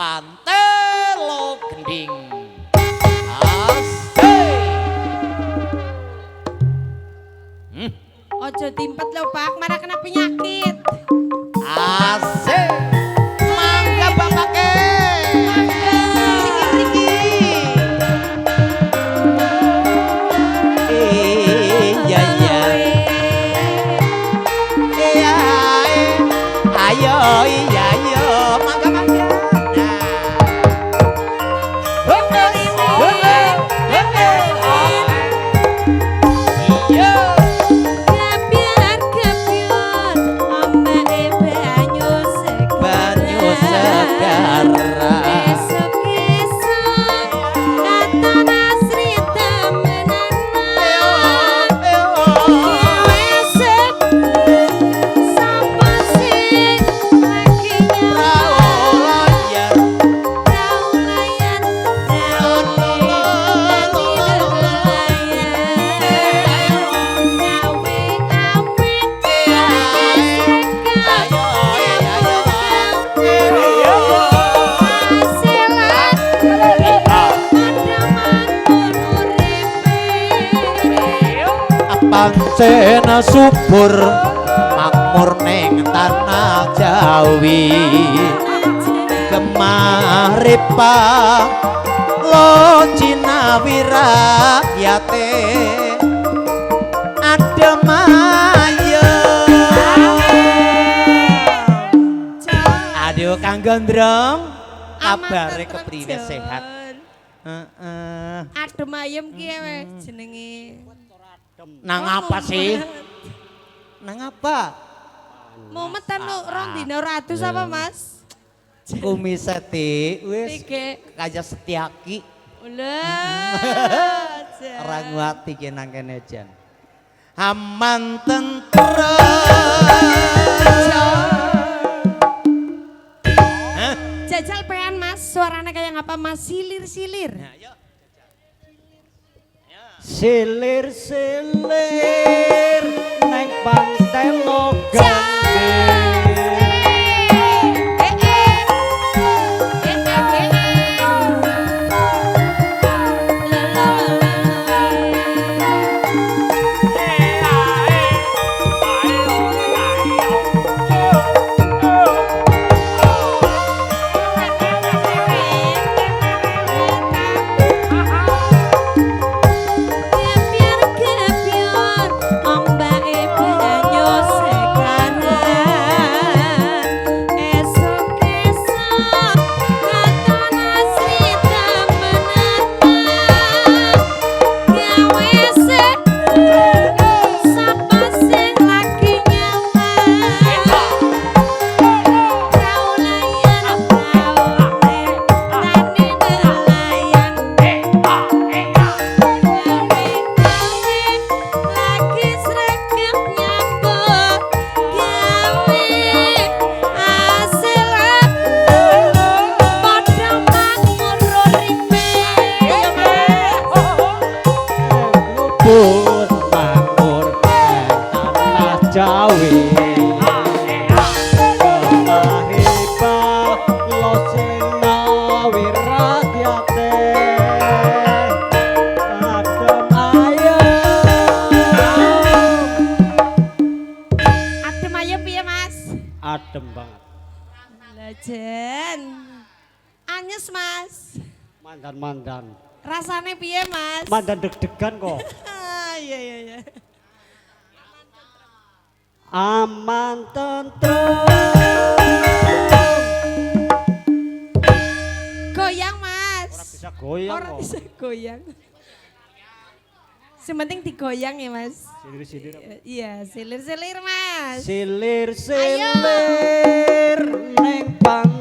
pantelo gending. Ojo timpet lho Pak, malah kena penyakit. Asik. Mangga bapake. Iya iya. Iya. Ayo iya ayo mangga mangga. Pancena subur makmur ning tanah Jawi gemaripa lo Cinawi rakyate adem aduh Kang Gondrong kabare kepriwe sehat heeh Adem ayem ki jenenge. Nang apa sih? Nang apa? Mumetan lu rong dina ratus apa Mas? Kumiseti wis Tiga. kaya Setiaki. Ulah. Rangwati ki nang kene jan. Aman tentrem. Jajal pean Mas, suaranya kayak ngapa Mas? Silir-silir. Silir-silir neng pantelo Jawi Mahipah lo Cinawi rakyate adem ayem piye Mas? adem banget Lajen. Anyes Mas. mandan-mandan Rasane piye Mas? mandan deg-degan kok Iya iya iya. aman tentrem Goyang Mas. ora bisa goyang Ora kok bisa goyang. Sementing digoyang ya Mas. silir-silir Iya, silir-silir Mas. silir-silir neng pan